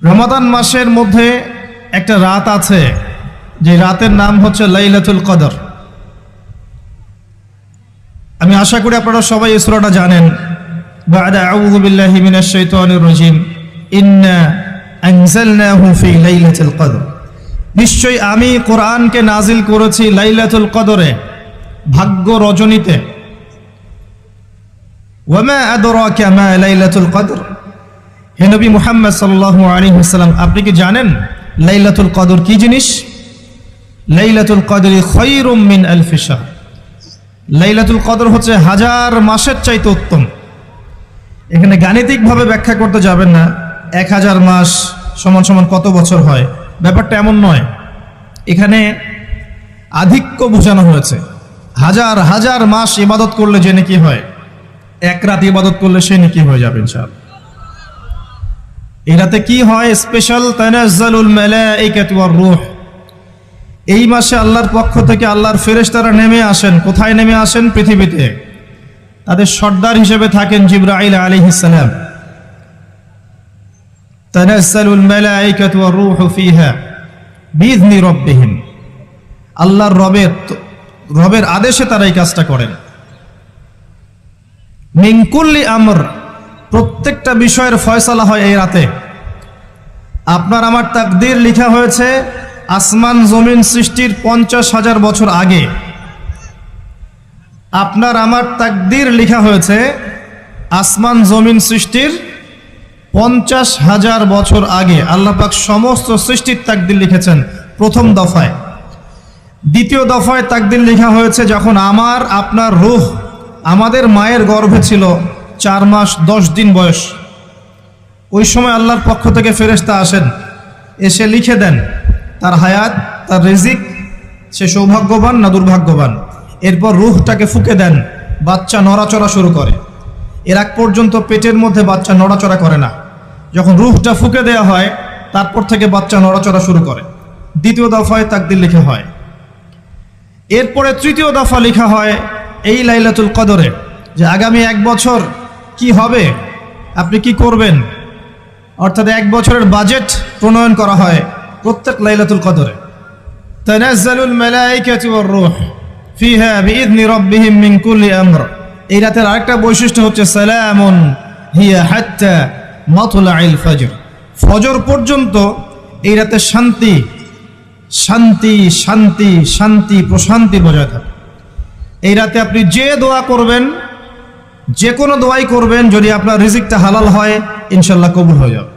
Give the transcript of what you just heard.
রমাদান মাসের মধ্যে একটা রাত আছে, যে রাতের নাম হচ্ছে লাইলাতুল কদর। আমি আশা করি আপনারা সবাই এই সূরাটা জানেন। বা'দা আউযু বিল্লাহি মিনাশ শাইতানির রাজীম, ইন্না আনজালনাহু ফি লাইলাতুল কদর। নিশ্চয়ই আমি কোরআনকে নাজিল করেছি লাইলাতুল কদরে, ভাগ্য রজনীতে। ওয়ামা আদরাকা মা লাইলাতুল কদর, হে নবী মুহাম্মদ সাল্লাল্লাহু আলাইহি ওয়াসাল্লাম, আপনি কি জানেন লাইলাতুল কদর কি জিনিস? লাইলাতুল কদরি খায়রুম মিন আলফি শাহর। লাইলাতুল কদর হচ্ছে হাজার মাসের চাইতে উত্তম। এখানে গাণিতিকভাবে ব্যাখ্যা করতে যাবেন না, 1000 মাস সমান সমান কত বছর হয়, ব্যাপারটা এমন নয়। এখানে আধিক্য বোঝানো হয়েছে। হাজার হাজার মাস ইবাদত করলে যে নেকি হয়, এক রাত ইবাদত করলে সে নেকি হয়ে যাবে ইনশাআল্লাহ। এই রাতে কি হয়? স্পেশাল তানাজ্জালুল মালাইকাতু ওয়ার রূহ। এই মাসে আল্লাহর পক্ষ থেকে আল্লাহর ফেরেশতারা নেমে আসেন। কোথায় নেমে আসেন? পৃথিবীতে। তাদের সর্দার হিসেবে থাকেন জিবরাইল আলাইহিস সালাম। তানাজ্জালুল মালাইকাতু ওয়ার রূহু ফিহা বিইذনি রাব্বিহিম। আল্লাহর রবের আদেশে তারা এই কাজটা করেন। মিন কুল্লি আমর, প্রত্যেকটা বিষয়ের ফয়সালা হয় এই রাতে। আপনার আমার তাকদীর লেখা হয়েছে আসমান জমিন সৃষ্টির 50,000 বছর আগে। আপনার আমার তাকদীর লেখা হয়েছে আসমান জমিন সৃষ্টির 50,000 বছর আগে। আল্লাহ পাক সমস্ত সৃষ্টির তাকদীর লিখেছেন প্রথম দফায়। দ্বিতীয় দফায় তাকদীর লেখা হয়েছে যখন আমার আপনার রূহ আমাদের মায়ের গর্ভে ছিল 4 মাস 10 দিন বয়স। ওই সময় আল্লাহর পক্ষ থেকে ফেরেশতা আসেন, এসে লিখে দেন তার হায়াত, তার রিজিক, সে সৌভাগ্যবান না দুর্ভাগ্যবান। এরপর রূহটাকে ফুঁকে দেন, বাচ্চা নড়াচড়া শুরু করে। এর আগ পর্যন্ত পেটের মধ্যে বাচ্চা নড়াচড়া করে না। যখন রূহটা ফুঁকে দেওয়া হয়, তারপর থেকে বাচ্চা নড়াচড়া শুরু করে। দ্বিতীয় দফায় তাকদীর লেখা হয়। এরপরে তৃতীয় দফা লেখা হয় এই লাইলাতুল কদরে, যে আগামী 1 বছর কি হবে, আপনি কি করবেন, অর্থাৎ 1 বছরের বাজেট প্রণয়ন করা হয় প্রত্যেক লাইলাতুল কদরে। তানাজ্জালুল মালাইকাতু ওয়ার রূহ ফিহা বিইذনি রাব্বিহিম মিন কুল্লি আমর। এই রাতের আরেকটা বৈশিষ্ট্য হচ্ছে সালামুন হিয়া হাত্তা মাতলাইল ফজর। ফজর পর্যন্ত এই রাতে শান্তি শান্তি শান্তি শান্তি প্রশান্তি বজায় থাকে। এই রাতে আপনি যে দোয়া করবেন, যে কোনো দোয়াই করবেন, যদি আপনার রিজিকটা হালাল হয় ইনশাআল্লাহ কবুল হয়ে যাবে।